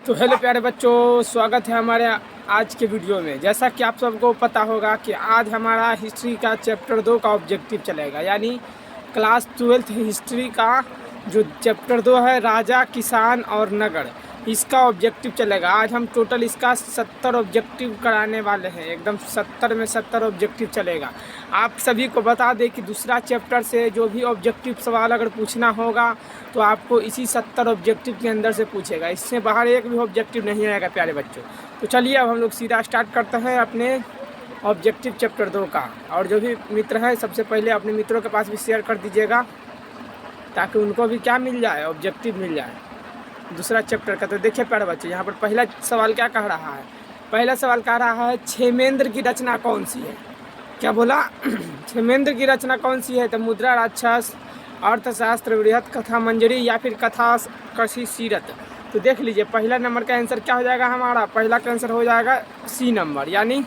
तो हेलो प्यारे बच्चों, स्वागत है हमारे आज के वीडियो में। जैसा कि आप सबको पता होगा कि आज हमारा हिस्ट्री का चैप्टर 2 का ऑब्जेक्टिव चलेगा, यानी क्लास 12th हिस्ट्री का जो चैप्टर 2 है, राजा, किसान और नगर, इसका ऑब्जेक्टिव चलेगा। आज हम टोटल इसका 70 ऑब्जेक्टिव कराने वाले हैं। एकदम 70 में 70 ऑब्जेक्टिव चलेगा। आप सभी को बता दें कि दूसरा चैप्टर से जो भी ऑब्जेक्टिव सवाल अगर पूछना होगा तो आपको इसी 70 ऑब्जेक्टिव के अंदर से पूछेगा। इससे बाहर एक भी ऑब्जेक्टिव नहीं आएगा प्यारे बच्चों। तो चलिए अब हम लोग सीधा स्टार्ट करते हैं अपने ऑब्जेक्टिव चैप्टर 2 का। और जो भी मित्र हैं, सबसे पहले अपने मित्रों के पास भी शेयर कर दीजिएगा ताकि उनको भी क्या मिल जाए, ऑब्जेक्टिव मिल जाए दूसरा चैप्टर का। तो देखिए प्यारे बच्चे, यहाँ पर पहला सवाल क्या कह रहा है। पहला सवाल कह रहा है क्षेमेंद्र की रचना कौन सी है। क्या बोला? क्षेमेंद्र की रचना कौन सी है? तो मुद्रा राक्षस, अर्थशास्त्र, बृहत कथा मंजरी या फिर कथा कशी सीरत। तो देख लीजिए पहला नंबर का आंसर क्या हो जाएगा हमारा। पहला का आंसर हो जाएगा सी नंबर, यानी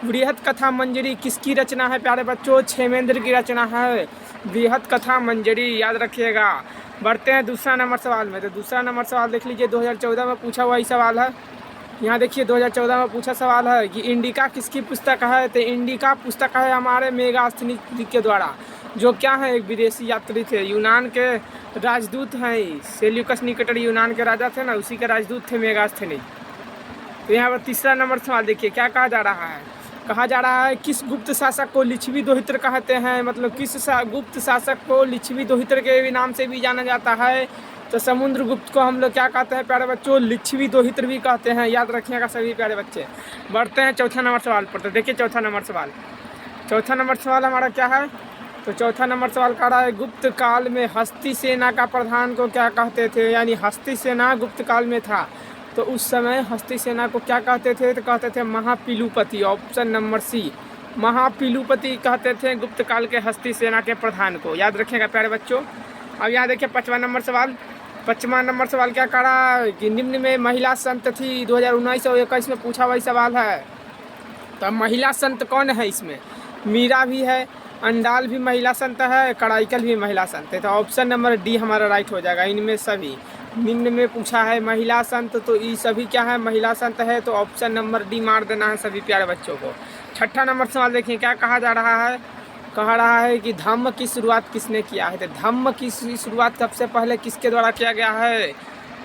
बृहत कथा मंजरी किसकी रचना है प्यारे बच्चों? क्षेमेंद्र की रचना है बृहत कथा मंजरी, याद रखिएगा। बढ़ते हैं दूसरा नंबर सवाल में। तो दूसरा नंबर सवाल देख लीजिए, 2014 में पूछा हुआ ही सवाल है। यहाँ देखिए 2014 में पूछा सवाल है कि इंडिका किसकी पुस्तक है। तो इंडिका पुस्तक है हमारे मेगास्थनीज के द्वारा, जो क्या है, एक विदेशी यात्री थे, यूनान के राजदूत हैं। सेल्यूकस निकेटर यूनान के राजा थे ना, उसी के राजदूत थे मेगास्थनीज। तो यहाँ पर तीसरा नंबर सवाल देखिए क्या कहा जा रहा है। कहा जा रहा है किस गुप्त शासक को लिच्छवी दोहित्र कहते हैं। मतलब किस गुप्त शासक को लिच्छवी दोहित्र के भी नाम से भी जाना जाता है। तो समुद्रगुप्त को हम लोग क्या कहते हैं प्यारे बच्चों? लिच्छवी दोहित्र भी कहते हैं, याद रखिएगा सभी प्यारे बच्चे। बढ़ते हैं चौथा नंबर सवाल पर। तो देखिए चौथा नंबर सवाल हमारा क्या है। तो चौथा नंबर सवाल कह रहा है गुप्त काल में हस्ती सेना का प्रधान को क्या कहते थे। यानी हस्ती सेना गुप्त काल में था, तो उस समय हस्ती सेना को क्या कहते थे? तो कहते थे महापिलुपति। ऑप्शन नंबर सी, महापिलुपति कहते थे गुप्त काल के हस्ती सेना के प्रधान को, याद रखिएगा प्यारे बच्चों। अब यहाँ देखिए पाँचवा नंबर सवाल क्या कह रहा है कि निम्न में महिला संत थी। 2019 और 2021 में पूछा वही सवाल है। तो महिला संत कौन है इसमें? मीरा भी है, अंडाल भी महिला संत है, कड़ाइकल भी महिला संत है। तो ऑप्शन नंबर डी हमारा राइट हो जाएगा। इनमें सभी निम्न में पूछा है महिला संत, तो ये सभी क्या है, महिला संत है। तो ऑप्शन नंबर डी मार देना है सभी प्यारे बच्चों को। छठा नंबर सवाल देखिए क्या कहा जा रहा है। कह रहा है कि धम्म की शुरुआत किसने किया है। तो धम्म की शुरुआत सबसे पहले किसके द्वारा किया गया है।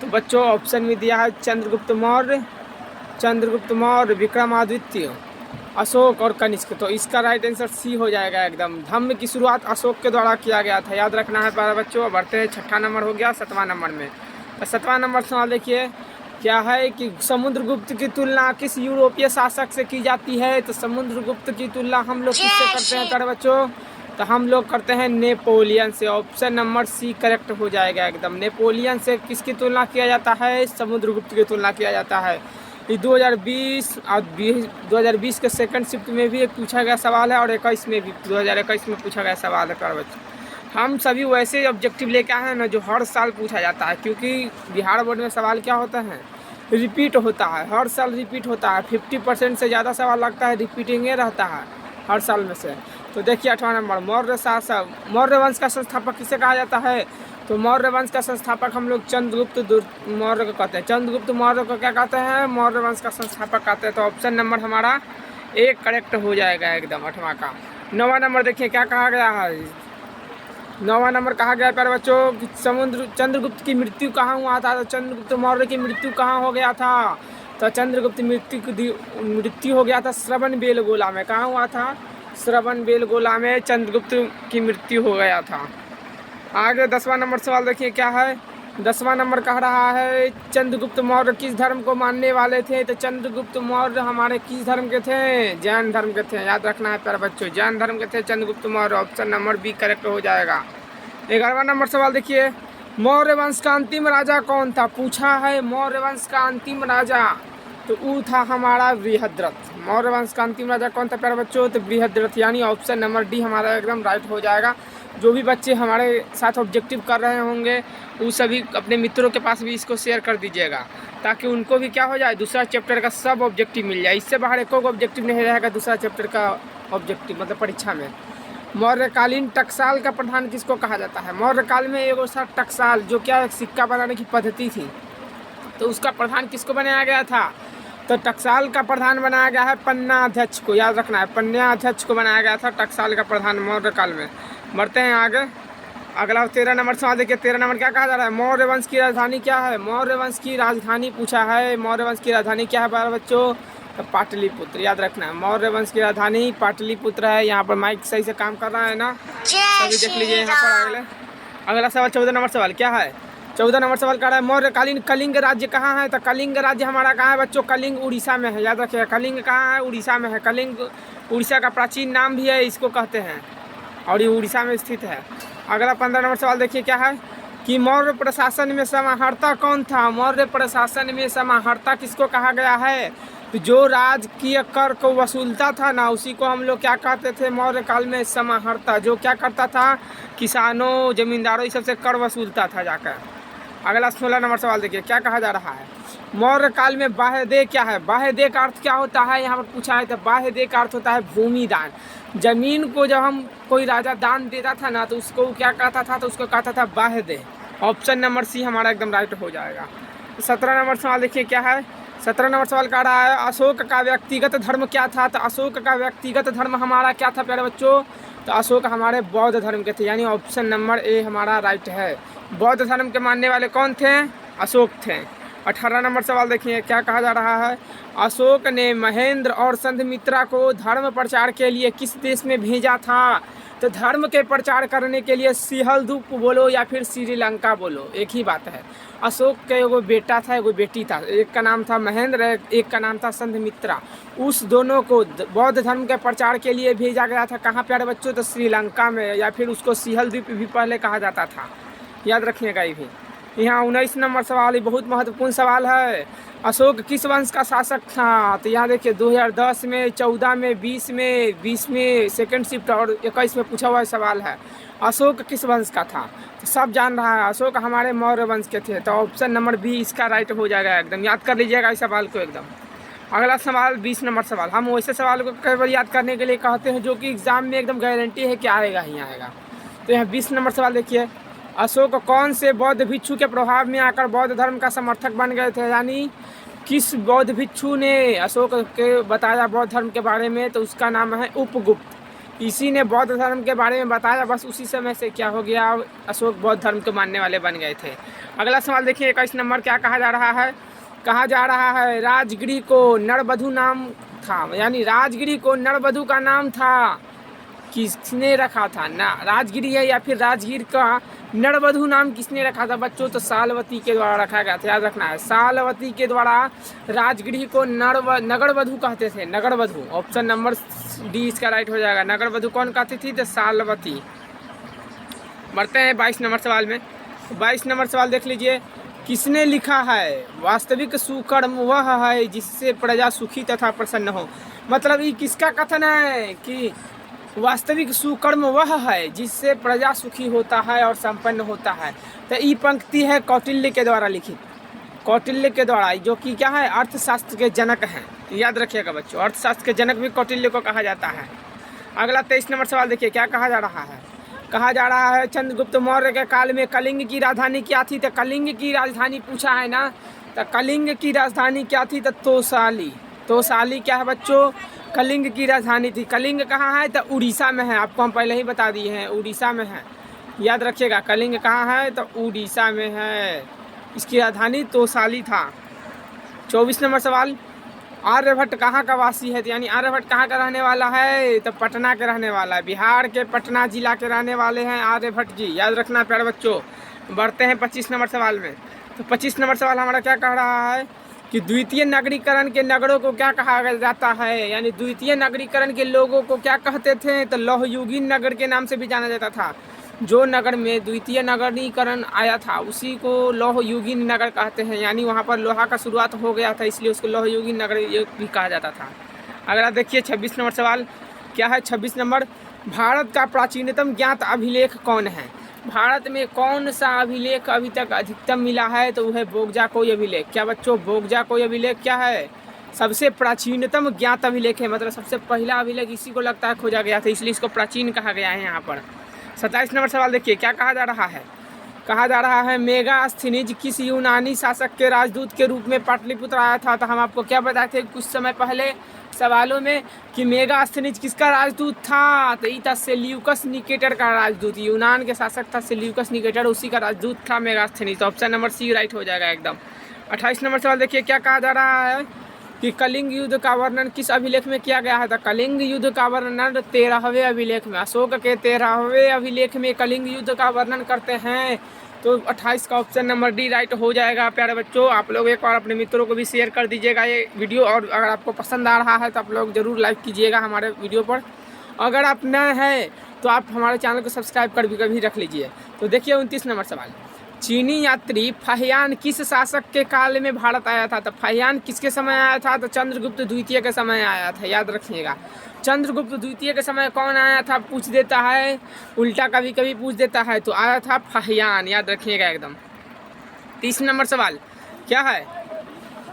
तो बच्चों ऑप्शन में दिया है चंद्रगुप्त मौर्य, विक्रमादित्य, अशोक और कनिष्क। तो इसका राइट आंसर सी हो जाएगा एकदम। धम्म की शुरुआत अशोक के द्वारा किया गया था, याद रखना है प्यारे बच्चों। बढ़ते हैं छठा नंबर हो गया सातवां नंबर में। तो सातवां नंबर सवाल देखिए क्या है कि समुद्रगुप्त की तुलना किस यूरोपीय शासक से की जाती है। तो समुद्रगुप्त की तुलना हम लोग किससे करते हैं प्यारे बच्चों? तो हम लोग करते हैं नेपोलियन से। ऑप्शन नंबर सी करेक्ट हो जाएगा एकदम। नेपोलियन से किसकी तुलना किया जाता है? समुद्रगुप्त की तुलना किया जाता है। ये 2020 के सेकंड शिफ्ट में भी एक पूछा गया सवाल है और 21 में भी, 2021 में पूछा गया सवाल है प्यारे बच्चों। हम सभी वैसे ऑब्जेक्टिव लेके आए हैं ना जो हर साल पूछा जाता है, क्योंकि बिहार बोर्ड में सवाल क्या होता है, रिपीट होता है, हर साल रिपीट होता है। 50% से ज़्यादा सवाल लगता है रिपीटिंग रहता है हर साल में से। तो देखिए 8वां नंबर, मौर्य वंश का संस्थापक किसे कहा जाता है। तो मौर्य वंश का संस्थापक हम लोग चंद्रगुप्त मौर्य को कहते हैं। चंद्रगुप्त मौर्य को क्या कहते हैं? मौर्य वंश का संस्थापक कहते हैं। तो ऑप्शन नंबर हमारा एक करेक्ट हो जाएगा एकदम 8वां का। 9वां नंबर देखिए क्या कहा गया है। 9वां नंबर कहा गया प्यारे बच्चों कि चंद्रगुप्त की मृत्यु कहाँ हुआ था। तो चंद्रगुप्त मौर्य की मृत्यु कहाँ हो गया था। तो चंद्रगुप्त मृत्यु हो गया था श्रवणबेलगोला में। कहाँ हुआ था? श्रवणबेलगोला में चंद्रगुप्त की मृत्यु हो गया था। आगे 10वां नंबर सवाल देखिए क्या है। 10वां नंबर कह रहा है चंद्रगुप्त मौर्य किस धर्म को मानने वाले थे। तो चंद्रगुप्त मौर्य हमारे किस धर्म के थे? जैन धर्म के थे, याद रखना है प्यारे बच्चों। जैन धर्म के थे Chandragupta Maurya. Option number B correct हो जाएगा। 11वां नंबर सवाल देखिए, मौर्य वंश का अंतिम राजा कौन था। पूछा है मौर्य वंश का अंतिम राजा, तो वो था हमारा बृहद्रथ। मौर्य वंश का अंतिम राजा कौन था प्यारे बच्चों? तो बृहद्रथ, यानी ऑप्शन नंबर डी हमारा एकदम राइट हो जाएगा। जो भी बच्चे हमारे साथ ऑब्जेक्टिव कर रहे होंगे वो सभी अपने मित्रों के पास भी इसको शेयर कर दीजिएगा, ताकि उनको भी क्या हो जाए, दूसरा चैप्टर का सब ऑब्जेक्टिव मिल जाए। इससे बाहर एक ऑब्जेक्टिव नहीं रहेगा दूसरा चैप्टर का ऑब्जेक्टिव, मतलब परीक्षा में। मौर्यकालीन टकसाल का प्रधान किसको कहा जाता है। मौर्यकाल में एक सा टकसाल, जो क्या एक सिक्का बनाने की पद्धति थी, तो उसका प्रधान किसको बनाया गया था? तो टकसाल का प्रधान बनाया गया है पन्ना अध्यक्ष को, याद रखना है, पन्ना अध्यक्ष को बनाया गया था टकसाल का प्रधान मौर्य काल में। बढ़ते हैं आगे। अगला 13 नंबर सवाल देखिए। 13 नंबर क्या कहा जा रहा है? मौर्य वंश की राजधानी क्या है? मौर्य वंश की राजधानी पूछा है। मौर्य वंश की राजधानी क्या है बाल बच्चों? तो पाटलिपुत्र, याद रखना है। मौर्य वंश की राजधानी पाटलिपुत्र है। यहाँ पर माइक सही से काम कर रहा है ना? सभी देख लीजिए यहाँ पर। अगला सवाल 14 नंबर सवाल क्या है? 14 नंबर सवाल कह रहा है मौर्यकालीन कलिंग राज्य कहाँ है? तो कलिंग राज्य हमारा कहाँ है बच्चों? कलिंग उड़ीसा में है, याद रखिएगा। कलिंग कहाँ है? उड़ीसा में है। कलिंग उड़ीसा का प्राचीन नाम भी है, इसको कहते हैं, और ये उड़ीसा में स्थित है। अगला 15 नंबर सवाल देखिए क्या है कि मौर्य प्रशासन में समाहर्ता कौन था? मौर्य प्रशासन में समाहर्ता किसको कहा गया है? तो जो राजकीय कर को वसूलता था ना, उसी को हम लोग क्या कहते थे मौर्य काल में? समाहर्ता। जो क्या करता था? किसानों, जमींदारों, इस सबसे कर वसूलता था जाकर। अगला 16 नंबर सवाल देखिए क्या कहा जा रहा है? मौर्य काल में बाह्यदेय क्या है? बाह्यदेय का अर्थ क्या होता है? यहाँ पर पूछा है। तो बाह्यदेय का अर्थ होता है भूमि दान। जमीन को जब हम कोई राजा दान देता था ना, तो उसको क्या कहता था? तो उसको कहता था बाह्यदेय। ऑप्शन नंबर सी हमारा एकदम राइट हो जाएगा। 17 नंबर सवाल देखिए क्या है? 17 नंबर सवाल कह रहा है अशोक का व्यक्तिगत धर्म क्या था? तो अशोक का व्यक्तिगत धर्म हमारा क्या था प्यारे बच्चों? तो अशोक हमारे बौद्ध धर्म के थे, यानी ऑप्शन नंबर ए हमारा राइट है। बौद्ध धर्म के मानने वाले कौन थे? अशोक थे। 18 नंबर सवाल देखिए क्या कहा जा रहा है? अशोक ने महेंद्र और संघमित्रा को धर्म प्रचार के लिए किस देश में भेजा था? तो धर्म के प्रचार करने के लिए सिहलदूप बोलो या फिर श्रीलंका बोलो, एक ही बात है। अशोक का एगो बेटा था, एगो बेटी था, एक का नाम था महेंद्र, एक का नाम था संघमित्रा। उस दोनों को बौद्ध धर्म के प्रचार के लिए भेजा गया था। कहाँ प्यारे बच्चों? तो श्रीलंका में, या फिर उसको सिहलदीप भी पहले कहा जाता था, याद रखिएगा ये भी। यहाँ 19 नंबर सवाल, ये बहुत महत्वपूर्ण सवाल है। अशोक किस वंश का शासक था? तो यहाँ देखिए 2010 में, 14 में, 20 में सेकंड शिफ्ट और 21 में पूछा हुआ सवाल है। अशोक किस वंश का था? तो सब जान रहा है, अशोक हमारे मौर्य वंश के थे। तो ऑप्शन नंबर बी इसका राइट हो जाएगा, एकदम याद कर लीजिएगा इस सवाल को एकदम। अगला सवाल 20 नंबर सवाल। हम वैसे सवाल को कई बार याद करने के लिए कहते हैं जो कि एग्जाम में एकदम गारंटी है कि आएगा ही आएगा। तो यहाँ 20 नंबर सवाल देखिए, अशोक कौन से बौद्ध भिक्षु के प्रभाव में आकर बौद्ध धर्म का समर्थक बन गए थे? यानी किस बौद्ध भिक्षु ने अशोक के बताया बौद्ध धर्म के बारे में? तो उसका नाम है उपगुप्त। इसी ने बौद्ध धर्म के बारे में बताया, बस उसी समय से क्या हो गया, अशोक बौद्ध धर्म के मानने वाले बन गए थे। अगला सवाल देखिए 21 नंबर क्या कहा जा रहा है? कहा जा रहा है राजगिरी को नरबधु नाम था, यानी राजगिरी को नरबधु का नाम था, किसने रखा था? ना राजगिरी है या फिर राजगीर का नरबधु नाम किसने रखा था बच्चों? तो सालवती के द्वारा रखा गया था, याद रखना है। सालवती के द्वारा राजगिरी को नगरवधु कहते थे, नगरवधु। ऑप्शन नंबर डी इसका राइट हो जाएगा। नगरवधु कौन कहती थी? तो सालवती। बढ़ते हैं 22 नंबर सवाल में। 22 नंबर सवाल देख लीजिए, किसने लिखा है वास्तविक सुकर्म वह है जिससे प्रजा सुखी तथा प्रसन्न हो? मतलब ये किसका कथन है कि वास्तविक सुकर्म वह है जिससे प्रजा सुखी होता है और संपन्न होता है? तो ये पंक्ति है कौटिल्य के द्वारा लिखित, कौटिल्य के द्वारा, जो कि क्या है अर्थशास्त्र के जनक हैं, याद रखिएगा बच्चों। अर्थशास्त्र के जनक भी कौटिल्य को कहा जाता है। अगला 23 नंबर सवाल देखिए क्या कहा जा रहा है? कहा जा रहा है चंद्रगुप्त मौर्य के काल में कलिंग की राजधानी क्या थी? तो कलिंग की राजधानी पूछा है ना, तो कलिंग की राजधानी क्या थी? तो तोसाली। तोसाली क्या है बच्चों? कलिंग की राजधानी थी। कलिंग कहाँ है? तो उड़ीसा में है, आपको हम पहले ही बता दिए हैं, उड़ीसा में है, याद रखिएगा। कलिंग कहाँ है? तो उड़ीसा में है, इसकी राजधानी तोसाली था। 24 नंबर सवाल, आर्यभट्ट कहाँ का वासी है? यानी आर्यभट्ट कहाँ का रहने वाला है? तो पटना के रहने वाला है, बिहार के पटना जिला के रहने वाले हैं आर्यभट्ट जी, याद रखना प्यारे बच्चों। बढ़ते हैं 25 नंबर सवाल में। तो 25 नंबर सवाल हमारा क्या कह रहा है कि द्वितीय नगरीकरण के नगरों को क्या कहा जाता है? यानी द्वितीय नगरीकरण के लोगों को क्या कहते थे? तो लौहयुगीन नगर के नाम से भी जाना जाता था। जो नगर में द्वितीय नगरीकरण आया था उसी को लौहयुगीन नगर कहते हैं, यानी वहाँ पर लोहा का शुरुआत हो गया था, इसलिए उसको लौहयुगीन नगर भी कहा जाता था। अगला देखिए 26 नंबर सवाल क्या है? 26 नंबर, भारत का प्राचीनतम ज्ञात अभिलेख कौन है? भारत में कौन सा अभिलेख अभी तक अधिकतम मिला है? तो वह है बोगजाकोई अभिलेख। क्या बच्चों? बोगजाकोई अभिलेख क्या है? सबसे प्राचीनतम ज्ञात अभिलेख है, मतलब सबसे पहला अभिलेख इसी को लगता है खोजा गया था, इसलिए इसको प्राचीन कहा गया है यहाँ पर। 27 नंबर सवाल देखिए क्या कहा जा रहा है? कहा जा रहा है मेगास्थनीज किस यूनानी शासक के राजदूत के रूप में पाटलिपुत्र आया था। तो हम आपको क्या बताए थे कुछ समय पहले सवालों में कि मेगास्थनीज किसका राजदूत था, तो ये था सेल्यूकस निकेटर का राजदूत। यूनान के शासक था सेल्यूकस निकेटर, उसी का राजदूत था मेगास्थनीज। तो ऑप्शन नंबर सी राइट हो जाएगा एकदम। 28 नंबर सवाल देखिए क्या कहा जा रहा है कि कलिंग युद्ध का वर्णन किस अभिलेख में किया गया है। तो कलिंग युद्ध का वर्णन 13वें अभिलेख में, अशोक के 13वें अभिलेख में कलिंग युद्ध का वर्णन करते हैं। तो 28 का ऑप्शन नंबर डी राइट हो जाएगा। प्यारे बच्चों, आप लोग एक बार अपने मित्रों को भी शेयर कर दीजिएगा ये वीडियो, और अगर आपको पसंद आ रहा है तो आप लोग ज़रूर लाइक कीजिएगा हमारे वीडियो पर। अगर आप नए हैं तो आप हमारे चैनल को सब्सक्राइब कर भी रख लीजिए। तो देखिए 29 नंबर सवाल, चीनी यात्री फाहियान किस शासक के काल में भारत आया था। तो फाहियान किसके समय आया था। तो चंद्रगुप्त द्वितीय के समय आया था, याद रखिएगा। चंद्रगुप्त द्वितीय के समय कौन आया था पूछ देता है, उल्टा कभी कभी पूछ देता है। तो आया था फाहियान, याद रखिएगा एकदम। 30 नंबर सवाल क्या है,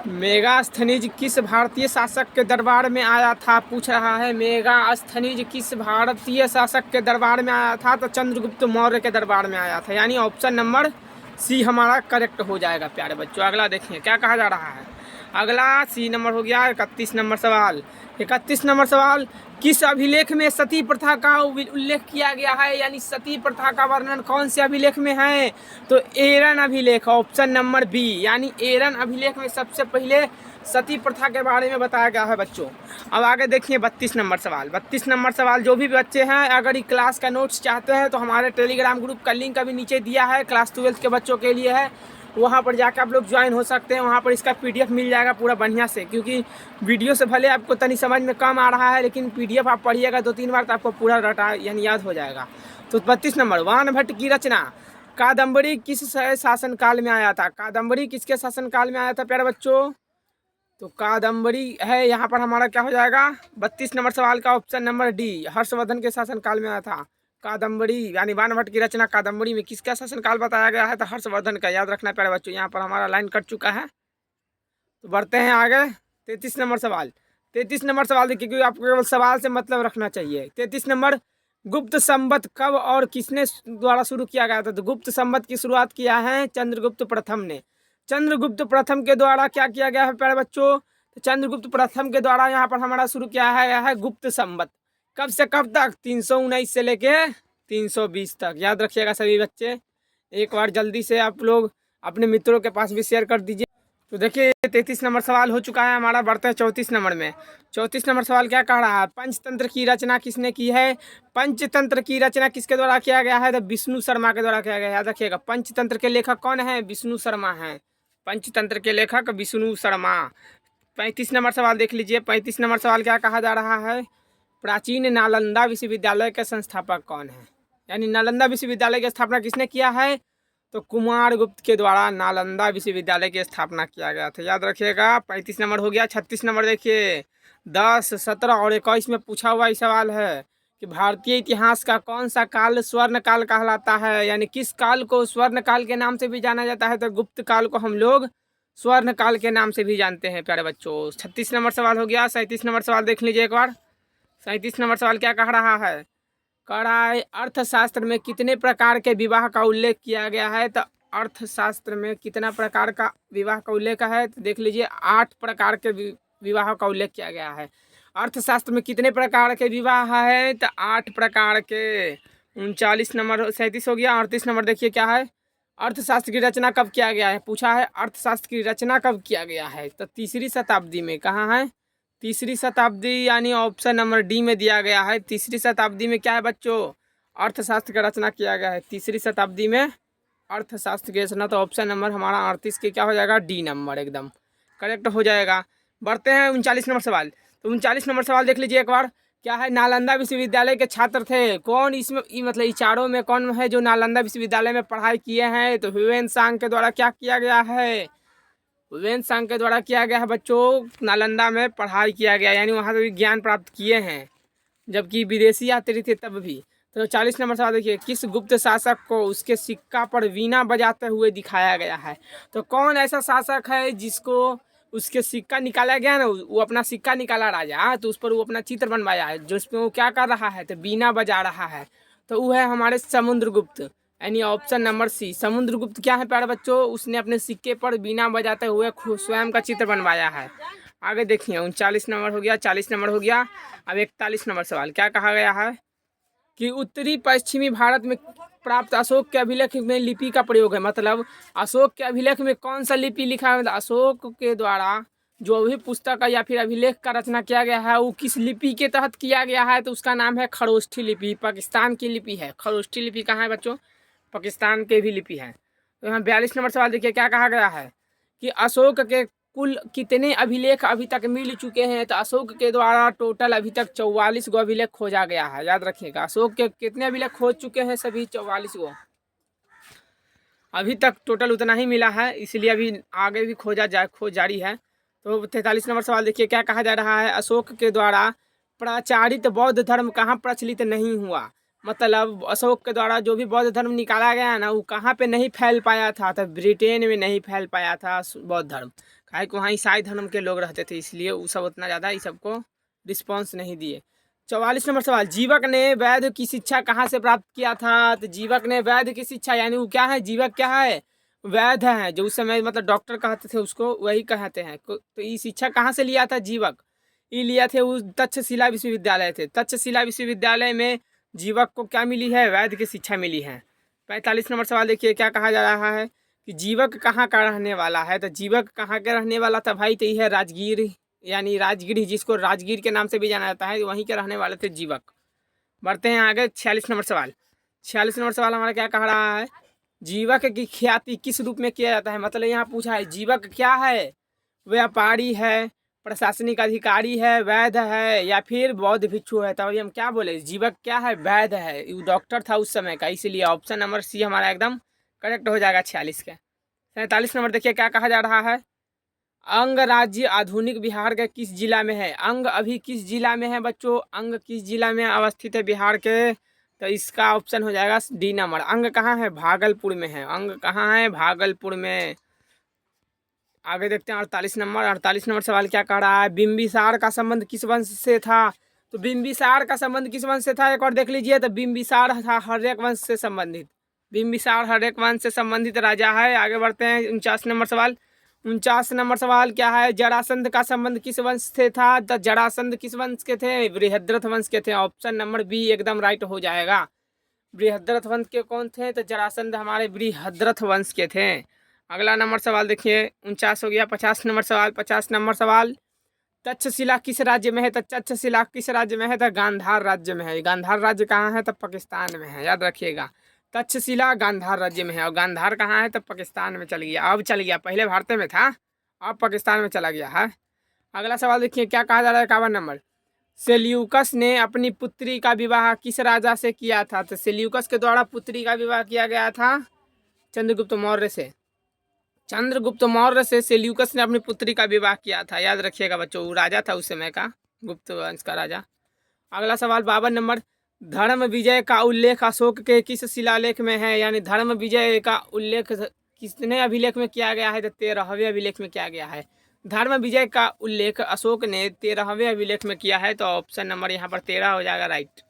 मेगास्थनीज किस भारतीय शासक के दरबार में आया था पूछ रहा है। मेगास्थनीज किस भारतीय शासक के दरबार में आया था। तो चंद्रगुप्त मौर्य के दरबार में आया था, यानी ऑप्शन नंबर सी हमारा करेक्ट हो जाएगा। प्यारे बच्चों, अगला देखिए क्या कहा जा रहा है। अगला सी नंबर हो गया 31 नंबर सवाल। 31 नंबर सवाल, किस अभिलेख में सती प्रथा का उल्लेख किया गया है, यानी सती प्रथा का वर्णन कौन से अभिलेख में है। तो एरन अभिलेख, ऑप्शन नंबर बी, यानी एरन अभिलेख में सबसे पहले सती प्रथा के बारे में बताया गया है बच्चों। अब आगे देखिए 32 नंबर सवाल। 32 नंबर सवाल, जो भी बच्चे हैं अगर ये क्लास का नोट्स चाहते हैं तो हमारे टेलीग्राम ग्रुप का लिंक अभी नीचे दिया है, क्लास 12 के बच्चों के लिए है, वहाँ पर जाकर आप लोग ज्वाइन हो सकते हैं। वहाँ पर इसका PDF मिल जाएगा पूरा बढ़िया से, क्योंकि वीडियो से भले आपको तनी समझ में कम आ रहा है, लेकिन PDF आप पढ़िएगा 2-3 बार तो आपको पूरा रटा यानी याद हो जाएगा। तो 32 नंबर, वान भट्ट की रचना कादम्बरी किस शासनकाल में आया था। कादम्बरी किसके शासनकाल में आया था प्यारे बच्चों। तो कादम्बरी है यहाँ पर हमारा क्या हो जाएगा 32 नंबर सवाल का ऑप्शन नंबर डी, हर्षवर्धन के शासनकाल में आया था। कादम्बरी यानी वान भट्ट की रचना कादम्बरी में किसका शासनकाल बताया गया है। तो हर्षवर्धन का, याद रखना प्यारे बच्चों। यहाँ पर हमारा लाइन कट चुका है, तो बढ़ते हैं आगे। 33 नंबर सवाल। 33 नंबर सवाल देखिए, क्योंकि आपको केवल सवाल से मतलब रखना चाहिए। 33 नंबर, गुप्त संवत कब और किसने द्वारा शुरू किया गया था। तो गुप्त संवत की शुरुआत किया है चंद्रगुप्त प्रथम ने। चंद्रगुप्त प्रथम के द्वारा क्या किया गया है प्यारे बच्चों। तो चंद्रगुप्त प्रथम के द्वारा यहाँ पर हमारा शुरू किया है गुप्त संवत। कब से कब तक, 319 से लेके 320 तक, याद रखिएगा सभी बच्चे। एक बार जल्दी से आप लोग अपने मित्रों के पास भी शेयर कर दीजिए। तो देखिए 33 नंबर सवाल हो चुका है हमारा, बढ़ते हैं 34 नंबर में। 34 नंबर सवाल क्या कह रहा है, पंचतंत्र की रचना किसने की है। पंचतंत्र की रचना किसके द्वारा किया गया है। तो विष्णु शर्मा के द्वारा किया गया है, याद रखिएगा। पंचतंत्र के लेखक कौन है, विष्णु शर्मा है। पंचतंत्र के लेखक विष्णु शर्मा। 35 नंबर सवाल देख लीजिए। 35 नंबर सवाल क्या कहा जा रहा है, प्राचीन नालंदा विश्वविद्यालय के संस्थापक कौन है। यानी नालंदा विश्वविद्यालय की स्थापना किसने किया है। तो कुमारगुप्त के द्वारा नालंदा विश्वविद्यालय की स्थापना किया गया था, याद रखिएगा। 35 नंबर हो गया। 36 नंबर देखिए, 10, 17 और 21 में पूछा हुआ ये सवाल है कि भारतीय इतिहास का कौन सा काल स्वर्ण काल कहलाता है, यानी किस काल को स्वर्ण काल के नाम से भी जाना जाता है। तो गुप्त काल को हम लोग स्वर्ण काल के नाम से भी जानते हैं प्यारे बच्चों। 36 नंबर सवाल हो गया। 37 नंबर सवाल देख लीजिए एक बार। 37 नंबर सवाल क्या कह रहा है, कह रहा है अर्थशास्त्र में कितने प्रकार के विवाह का उल्लेख किया गया है। तो अर्थशास्त्र में कितना प्रकार का विवाह का उल्लेख है। तो देख लीजिए 8 प्रकार के विवाह का उल्लेख किया गया है। अर्थशास्त्र में कितने प्रकार के विवाह है। तो 8 प्रकार के। 39 नंबर 37 हो गया। 38 नंबर देखिए क्या है, अर्थशास्त्र की रचना कब किया गया है पूछा है। अर्थशास्त्र की रचना कब किया गया है। तो 3री शताब्दी में। कहाँ है, 3री शताब्दी, यानी ऑप्शन नंबर डी में दिया गया है। 3री शताब्दी में क्या है बच्चों, अर्थशास्त्र का रचना किया गया है 3री शताब्दी में अर्थशास्त्र की रचना। तो ऑप्शन नंबर हमारा 38 के क्या हो जाएगा, डी नंबर एकदम करेक्ट हो जाएगा। बढ़ते हैं 39 नंबर सवाल। तो 39 नंबर सवाल देख लीजिए एक बार, क्या है, नालंदा विश्वविद्यालय के छात्र थे कौन। इसमें मतलब इस चारों में कौन है जो नालंदा विश्वविद्यालय में पढ़ाई किए हैं। तो ह्वेन सांग के द्वारा क्या किया गया है, ह्वेन सांग के द्वारा किया गया है बच्चों, नालंदा में पढ़ाई किया गया, यानी वहाँ से ज्ञान प्राप्त किए हैं, जबकि विदेशी यात्री थे तब भी। तो 40 नंबर सवाल देखिए, किस गुप्त शासक को उसके सिक्का पर वीणा बजाते हुए दिखाया गया है। तो कौन ऐसा शासक है जिसको उसके सिक्का निकाला गया ना, वो अपना सिक्का निकाला राजा, तो उस पर वो अपना चित्र बनवाया है, जो उसमें वो क्या कर रहा है, तो वीणा बजा रहा है। तो वो है हमारे समुद्रगुप्त, यानी ऑप्शन नंबर सी समुद्रगुप्त क्या है प्यारे बच्चों, उसने अपने सिक्के पर बीना बजाते हुए स्वयं का चित्र बनवाया है। आगे देखिए 39 नंबर हो गया, 40 नंबर हो गया। अब 41 नंबर सवाल क्या कहा गया है कि उत्तरी पश्चिमी भारत में प्राप्त अशोक के अभिलेख में लिपि का प्रयोग है। मतलब अशोक के अभिलेख में कौन सा लिपि लिखा है, मतलब अशोक के द्वारा जो भी पुस्तक या फिर अभिलेख का रचना किया गया है वो किस लिपि के तहत किया गया है, तो उसका नाम है खरोष्ठी लिपि। पाकिस्तान की लिपि है खरोष्ठी लिपि। कहाँ है बच्चों, पाकिस्तान के भी लिपि है। तो यहाँ 42 नंबर सवाल देखिए क्या कहा गया है कि अशोक के कुल कितने अभिलेख अभी तक मिल चुके हैं, तो अशोक के द्वारा टोटल अभी तक 44 गो अभिलेख खोजा गया है। याद रखिएगा अशोक के कितने अभिलेख खोज चुके हैं, सभी 44 गो। अभी तक टोटल उतना ही मिला है, इसलिए अभी आगे भी खोज जारी है। तो 43 नंबर सवाल देखिए क्या कहा जा रहा है, अशोक के द्वारा प्रचारित बौद्ध धर्म कहाँ प्रचलित नहीं हुआ। मतलब अशोक के द्वारा जो भी बौद्ध धर्म निकाला गया ना वो कहाँ पे नहीं फैल पाया था, तो ब्रिटेन में नहीं फैल पाया था बौद्ध धर्म। काहे कि वहाँ ईसाई धर्म के लोग रहते थे, इसलिए वो सब उतना ज़्यादा इस सबको रिस्पॉन्स नहीं दिए। 44 नंबर सवाल, जीवक ने वैद्य की शिक्षा कहाँ से प्राप्त किया था। तो जीवक ने वैद्य की शिक्षा यानी वो क्या है, जीवक क्या है, वैद्य है, जो उस समय मतलब डॉक्टर कहते थे उसको, वही कहते हैं। तो ये शिक्षा कहाँ से लिया था जीवक, ये लिया थे उस तक्षशिला विश्वविद्यालय थे। तक्षशिला विश्वविद्यालय में जीवक को क्या मिली है, वैद्य की शिक्षा मिली है। 45 नंबर सवाल देखिए क्या कहा जा रहा है कि जीवक कहाँ का रहने वाला है। तो जीवक कहाँ का रहने वाला था भाई, तो ये है राजगीर, यानी राजगीर, जिसको राजगीर के नाम से भी जाना जाता है, वहीं के रहने वाले थे जीवक। बढ़ते हैं आगे 46 नंबर सवाल। 46 नंबर सवाल हमारा क्या कह रहा है, जीवक की ख्याति किस रूप में किया जाता है। मतलब यहाँ पूछा है जीवक क्या है, व्यापारी है, प्रशासनिक अधिकारी है, वैद्य है, या फिर बौद्ध भिक्षु है। तो हम क्या बोले, जीवक क्या है, वैद्य है, वो डॉक्टर था उस समय का, इसलिए ऑप्शन नंबर सी हमारा एकदम करेक्ट हो जाएगा 46 के। 47 नंबर देखिए क्या कहा जा रहा है, अंग राज्य आधुनिक बिहार के किस जिला में है। अंग अभी किस जिला में है बच्चों, अंग किस जिला में अवस्थित है बिहार के, तो इसका ऑप्शन हो जाएगा डी नंबर। अंग कहाँ है, भागलपुर में है। अंग कहाँ है, भागलपुर में। आगे देखते हैं 48 नंबर। 48 नंबर सवाल क्या कह रहा है, बिंबिसार का संबंध किस वंश से था। तो बिंबिसार का संबंध किस वंश से था, एक और देख लीजिए। तो बिंबिसार था हर्यक वंश से संबंधित, बिंबिसार हर्यक वंश से संबंधित राजा है। आगे बढ़ते हैं 49 नंबर सवाल। 49 नंबर सवाल क्या है, जरासंध का संबंध किस वंश से था। तो जरासंध किस वंश के थे, बृहद्रथ वंश के थे। ऑप्शन नंबर बी एकदम राइट हो जाएगा। बृहद्रथ वंश के कौन थे, तो जरासंध हमारे बृहद्रथ वंश के थे। अगला नंबर सवाल देखिए 49 हो गया। 50 नंबर सवाल। 50 नंबर सवाल, तक्षशिला किस राज्य में है। तो तक्षशिला किस राज्य में है, तो गांधार राज्य में है। गांधार राज्य कहाँ है, तो पाकिस्तान में है, याद रखिएगा। तक्षशिला गांधार राज्य में है, और गांधार कहाँ है, तो पाकिस्तान में चल गया। अब चल गया, पहले भारत में था, अब पाकिस्तान में चला गया है। अगला सवाल देखिए क्या कहा जा रहा है, 51 नंबर, सेल्यूकस ने अपनी पुत्री का विवाह किस राजा से किया था। तो सेल्यूकस के द्वारा पुत्री का विवाह किया गया था चंद्रगुप्त मौर्य से। चंद्रगुप्त मौर्य से सेल्यूकस ने अपनी पुत्री का विवाह किया था, याद रखिएगा बच्चों, वो राजा था उस समय का, गुप्त वंश का राजा। अगला सवाल 52 नंबर, धर्म विजय का उल्लेख अशोक के किस शिलालेख में है। यानी धर्म विजय का उल्लेख कितने अभिलेख में किया गया है, तो 13वें अभिलेख में किया गया है। धर्म विजय का उल्लेख अशोक ने 13वें अभिलेख में किया है, तो ऑप्शन नंबर यहाँ पर 13 हो जाएगा राइट।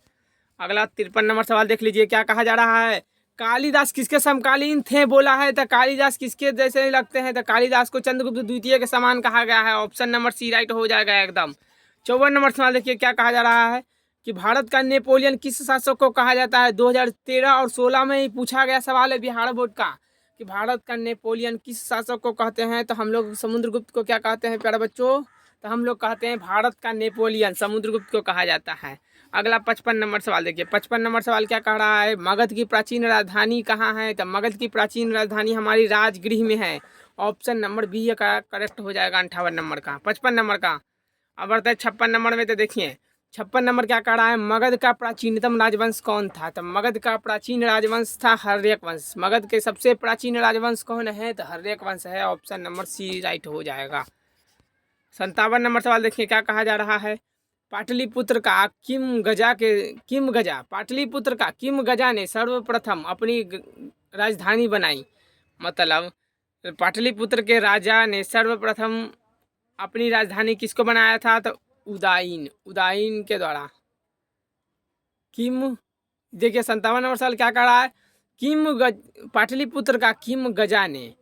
अगला 53 नंबर सवाल देख लीजिए क्या कहा जा रहा है, कालिदास किसके समकालीन थे बोला है। तो कालिदास किसके जैसे लगते हैं, तो कालिदास को चंद्रगुप्त द्वितीय के समान कहा गया है। ऑप्शन नंबर सी राइट हो जाएगा एकदम। 54 नंबर सवाल देखिए क्या कहा जा रहा है कि भारत का नेपोलियन किस शासक को कहा जाता है। 2013 और 16 में ही पूछा गया सवाल है बिहार बोर्ड का कि भारत का नेपोलियन किस शासक को कहते हैं। तो हम लोग समुद्रगुप्त को क्या कहते हैं प्यारे बच्चों, तो हम लोग कहते हैं भारत का नेपोलियन समुद्रगुप्त को कहा जाता है। अगला 55 नंबर सवाल देखिए। 55 नंबर सवाल क्या कह रहा है, मगध की प्राचीन राजधानी कहाँ है। तो मगध की प्राचीन राजधानी हमारी राजगृह में है। ऑप्शन नंबर बी का करेक्ट हो जाएगा 58 नंबर का, 55 नंबर का। अब बढ़ते हैं 56 नंबर में। तो देखिए 56 नंबर क्या कह रहा है, मगध का प्राचीनतम राजवंश कौन था। तो मगध का प्राचीन राजवंश था हर्यक वंश। मगध के सबसे प्राचीन राजवंश कौन है, तो हर्यक वंश है। ऑप्शन नंबर सी राइट हो जाएगा। 57 नंबर सवाल देखिए क्या कहा जा रहा है, पाटलिपुत्र का पाटलिपुत्र का किम गजा ने सर्वप्रथम अपनी राजधानी बनाई। मतलब पाटलिपुत्र के राजा ने सर्वप्रथम अपनी राजधानी किसको बनाया था, तो उदाइन के द्वारा। किम देखिए 57 नंबर सवाल क्या कह रहा है, पाटलिपुत्र का किम गजा ने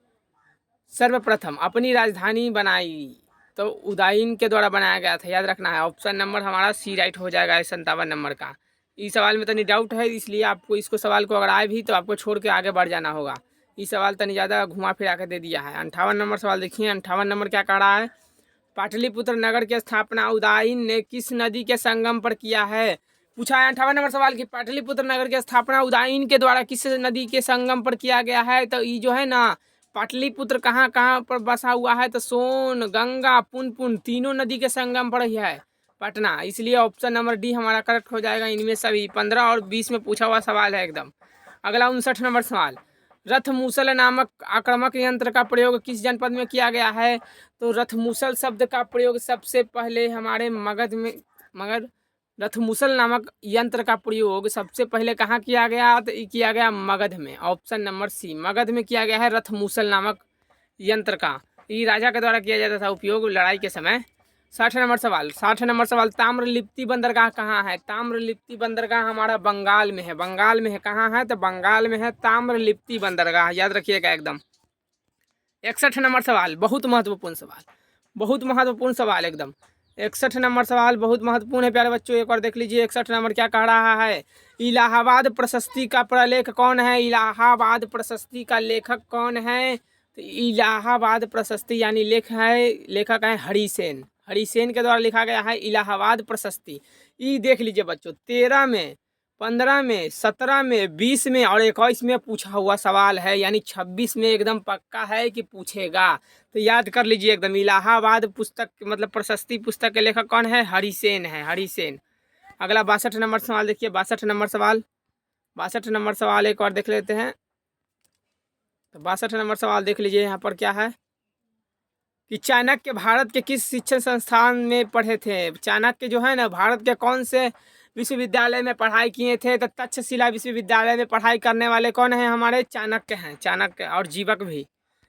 सर्वप्रथम अपनी राजधानी बनाई? तो उदयन के द्वारा बनाया गया था, याद रखना है। ऑप्शन नंबर हमारा सी राइट हो जाएगा 57 नंबर का। इस सवाल में तनी डाउट है, इसलिए आपको इसको सवाल को अगर आए भी तो आपको छोड़ के आगे बढ़ जाना होगा। इस सवाल तनी ज़्यादा घुमा फिरा के दे दिया है। 58 नंबर सवाल देखिए, 58 नंबर क्या कह रहा है? पाटलिपुत्र नगर की स्थापना उदयन ने किस नदी के संगम पर किया है? पूछा है 58 नंबर सवाल की पाटलिपुत्र नगर की स्थापना उदयन के द्वारा किस नदी के संगम पर किया गया है? तो ये जो है ना पाटलिपुत्र कहाँ कहाँ पर बसा हुआ है? तो सोन, गंगा, पुनपुन तीनों नदी के संगम पर ही है पटना, इसलिए ऑप्शन नंबर डी हमारा करेक्ट हो जाएगा। इनमें सभी 15 और 20 में पूछा हुआ सवाल है एकदम। अगला 59 नंबर सवाल, रथ मूसल नामक आक्रामक यंत्र का प्रयोग किस जनपद में किया गया है? तो रथ मूसल शब्द का प्रयोग सबसे पहले हमारे मगध रथमुसल नामक यंत्र का प्रयोग सबसे पहले कहाँ किया गया? तो किया गया मगध में। ऑप्शन नंबर सी, मगध में किया गया है रथमुसल नामक यंत्र का। ये राजा के द्वारा किया जाता था उपयोग लड़ाई के समय। 60 नंबर सवाल, 60 नंबर सवाल, ताम्रलिप्ति बंदरगाह कहाँ है? ताम्रलिप्ति बंदरगाह हमारा बंगाल में है। बंगाल में है, कहाँ है? तो बंगाल में है ताम्रलिप्ति बंदरगाह, याद रखिएगा एकदम। 61 नंबर सवाल, बहुत महत्वपूर्ण सवाल, बहुत महत्वपूर्ण सवाल एकदम। 61 नंबर सवाल बहुत महत्वपूर्ण है प्यारे बच्चों, एक और देख लीजिए। 61 नंबर क्या कह रहा है? इलाहाबाद प्रशस्ति का प्रलेख कौन है? इलाहाबाद प्रशस्ति का लेखक कौन है? तो इलाहाबाद प्रशस्ति यानी लेखक है हरिसेन। हरिसेन के द्वारा लिखा गया है इलाहाबाद प्रशस्ति। ये देख लीजिए बच्चों, 13 में, 15 में, 17 में, 20 में और 21 में पूछा हुआ सवाल है, यानी 26 में एकदम पक्का है कि पूछेगा। तो याद कर लीजिए एकदम, इलाहाबाद पुस्तक मतलब प्रशस्ति पुस्तक के लेखक कौन है? हरिसेन है, हरिसेन। अगला 62 नंबर सवाल देखिए, 62 नंबर सवाल, 62 नंबर सवाल एक और देख लेते हैं। तो 62 नंबर सवाल देख लीजिए, यहाँ पर क्या है कि चाणक्य भारत के किस शिक्षण संस्थान में पढ़े थे? चाणक्य जो है ना भारत के कौन से विश्वविद्यालय में पढ़ाई किए थे? तो तक्षशिला विश्वविद्यालय में पढ़ाई करने वाले कौन है? हमारे चाणक्य हैं। चाणक्य और जीवक भी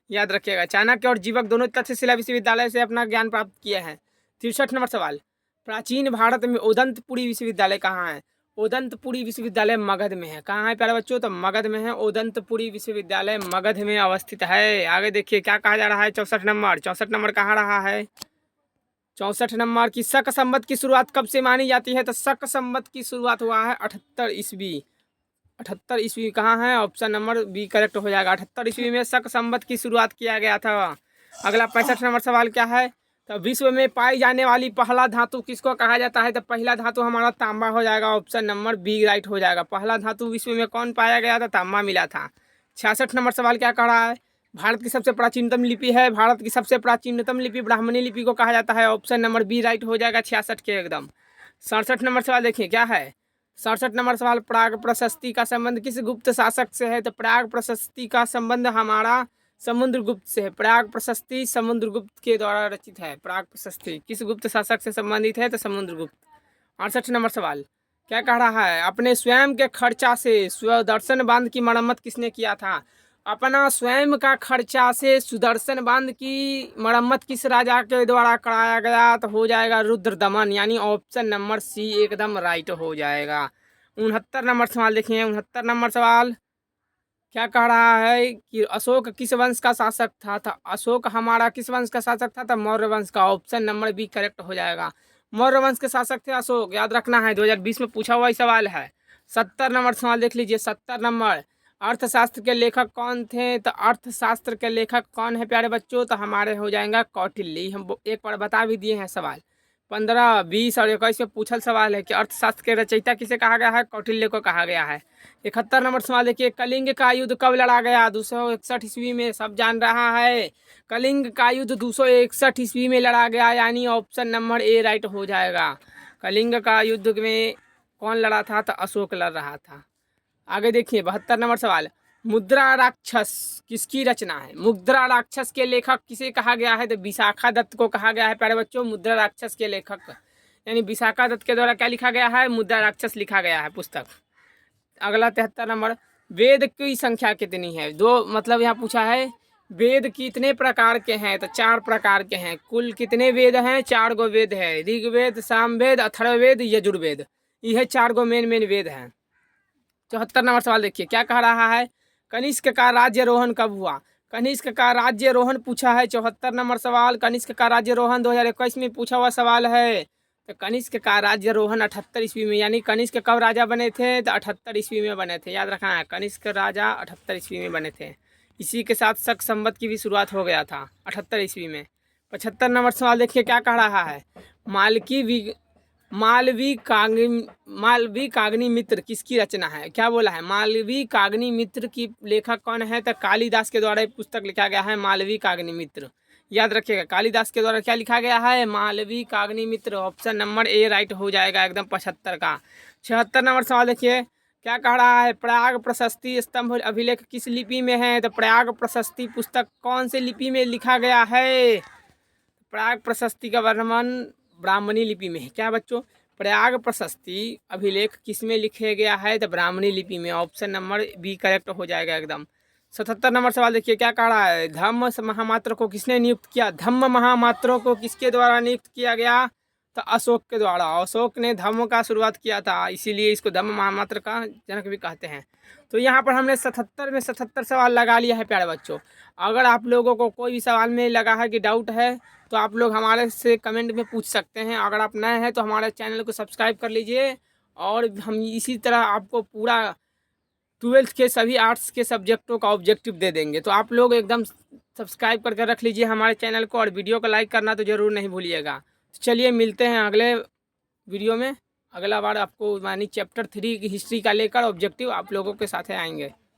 याद रखिएगा, चाणक्य और जीवक दोनों तक्षशिला विश्वविद्यालय से अपना ज्ञान प्राप्त किए हैं। 63 नंबर सवाल, प्राचीन भारत में उदंतपुरी विश्वविद्यालय कहाँ है? उदंतपुरी विश्वविद्यालय मगध में है। कहाँ है प्यारे बच्चों? तो मगध में है। उदंतपुरी विश्वविद्यालय मगध में अवस्थित है। आगे देखिए क्या कहा जा रहा है। 64 नंबर, 64 नंबर कहाँ रहा है? 64 नंबर की शक संवत की शुरुआत कब से मानी जाती है? तो शक संवत की शुरुआत हुआ है 78 ईस्वी। 78 ईस्वी कहाँ है? ऑप्शन नंबर बी करेक्ट हो जाएगा। 78 ईस्वी में शक संवत की शुरुआत किया गया था। अगला 65 नंबर सवाल क्या है? तो विश्व में पाई जाने वाली पहला धातु किसको कहा जाता है? तो पहला धातु हमारा तांबा हो जाएगा। ऑप्शन नंबर बी राइट हो जाएगा। पहला धातु विश्व में कौन पाया गया था? तांबा मिला था। 66 नंबर सवाल क्या कह रहा है? भारत की सबसे प्राचीनतम लिपि है। भारत की सबसे प्राचीनतम लिपि ब्राह्मणी लिपि को कहा जाता है। ऑप्शन नंबर बी राइट हो जाएगा 66 के एकदम। 67 नंबर सवाल देखिए क्या है। 67 नंबर सवाल, प्राग प्रशस्ति का संबंध किस गुप्त शासक से है? तो प्राग प्रशस्ति का संबंध हमारा समुद्रगुप्त से है। प्राग प्रशस्ति समुद्रगुप्त के द्वारा रचित है। प्राग प्रशस्ति किस गुप्त शासक से संबंधित है? तो समुद्रगुप्त। 68 नंबर सवाल क्या कह रहा है? अपने स्वयं के खर्चा से सुदर्शन बांध की मरम्मत किसने किया था? अपना स्वयं का खर्चा से सुदर्शन बांध की मरम्मत किस राजा के द्वारा कराया गया? तो हो जाएगा रुद्रदमन, यानी ऑप्शन नंबर सी एकदम राइट हो जाएगा। 69 नंबर सवाल देखिए। 69 नंबर सवाल क्या कह रहा है कि अशोक किस वंश का शासक था? था अशोक हमारा किस वंश का शासक था? तो मौर्य वंश का। ऑप्शन नंबर बी करेक्ट हो जाएगा। मौर्य वंश के शासक थे अशोक, याद रखना है। 2020 में पूछा हुआ ही सवाल है। 70 नंबर सवाल देख लीजिए। 70 नंबर, अर्थशास्त्र के लेखक कौन थे? तो अर्थशास्त्र के लेखक कौन है प्यारे बच्चों? तो हमारे हो जाएंगे कौटिल्य। हम एक बार बता भी दिए हैं सवाल। 15, 20 और 21 में पूछल सवाल है कि अर्थशास्त्र के रचयिता किसे कहा गया है? कौटिल्य को कहा गया है। 71 नंबर सवाल देखिए, कलिंग का युद्ध कब लड़ा गया? 261 ईस्वी में, सब जान रहा है। कलिंग का युद्ध 261 ईस्वी में लड़ा गया, यानी ऑप्शन नंबर ए राइट हो जाएगा। कलिंग का युद्ध में कौन लड़ा था? तो अशोक लड़ रहा था। आगे देखिए 72 नंबर सवाल, मुद्रा राक्षस किसकी रचना है? मुद्रा राक्षस के लेखक किसे कहा गया है? तो विशाखा दत्त को कहा गया है प्यारे बच्चों। मुद्रा राक्षस के लेखक यानी विशाखा दत्त के द्वारा क्या लिखा गया है? मुद्रा राक्षस लिखा गया है पुस्तक। अगला 73 नंबर, वेद की संख्या कितनी है? दो मतलब यहाँ पूछा है वेद कितने प्रकार के हैं? तो 4 प्रकार के हैं। कुल कितने वेद हैं? 4 गो वेद है। ऋग्वेद, सामवेद, अथर्ववेद, यजुर्वेद, यह 4 गो मेन वेद हैं। 74 नंबर सवाल देखिए क्या कह रहा है, कनिष्क का राज्यारोहण कब हुआ। कनिष्क का राज्यारोहण पूछा है 74 नंबर सवाल। कनिष्क का राज्यारोहण 2021 में पूछा हुआ सवाल है। तो कनिष्क का राज्यारोहण 78 ईस्वी में, यानी कनिष्क कब राजा बने थे, तो 78 ईस्वी में बने थे। याद रखना है, कनिष्क राजा 78 ईस्वी में बने थे। इसी के साथ शक संवत की भी शुरुआत हो गया था 78 ईस्वी में। 75 नंबर सवाल देखिए क्या कह रहा है, मालवी काग्नि मित्र किसकी रचना है। क्या बोला है, मालवी काग्नि मित्र की लेखक कौन है, तो कालिदास के द्वारा एक पुस्तक लिखा गया है मालवी काग्नि मित्र। याद रखिएगा, कालिदास के द्वारा क्या लिखा गया है, मालवी काग्नि मित्र। ऑप्शन नंबर ए राइट हो जाएगा एकदम 75 का। 76 नंबर सवाल देखिए क्या कह रहा है, प्रयाग प्रशस्ति स्तंभ अभिलेख किस लिपि में है, तो प्रयाग प्रशस्ति पुस्तक कौन से लिपि में लिखा गया है। प्रयाग प्रशस्ति का वर्णन ब्राह्मणी लिपि में है। क्या बच्चों, प्रयाग प्रशस्ति अभिलेख किस में लिखे गया है, तो ब्राह्मणी लिपि में। ऑप्शन नंबर बी करेक्ट हो जाएगा एकदम। 77 नंबर सवाल देखिए क्या कह रहा है, धम्म महामात्र को किसने नियुक्त किया। धम्म महामात्रों को किसके द्वारा नियुक्त किया गया, तो अशोक के द्वारा। अशोक ने धम्म का शुरुआत किया था, इसीलिए इसको धम्म महामात्र का जनक भी कहते हैं। तो यहाँ पर हमने 77 में 77 सवाल लगा लिया है प्यारे बच्चों। अगर आप लोगों को कोई भी सवाल में लगा है कि डाउट है, तो आप लोग हमारे से कमेंट में पूछ सकते हैं। अगर आप नए हैं तो हमारे चैनल को सब्सक्राइब कर लीजिए, और हम इसी तरह आपको पूरा 12th के सभी आर्ट्स के सब्जेक्टों का ऑब्जेक्टिव दे देंगे। तो आप लोग एकदम सब्सक्राइब करके रख लीजिए हमारे चैनल को, और वीडियो को लाइक करना तो ज़रूर नहीं भूलिएगा। चलिए मिलते हैं अगले वीडियो में। अगला बार आपको यानी चैप्टर 3 की हिस्ट्री का लेकर ऑब्जेक्टिव आप लोगों के साथ आएंगे।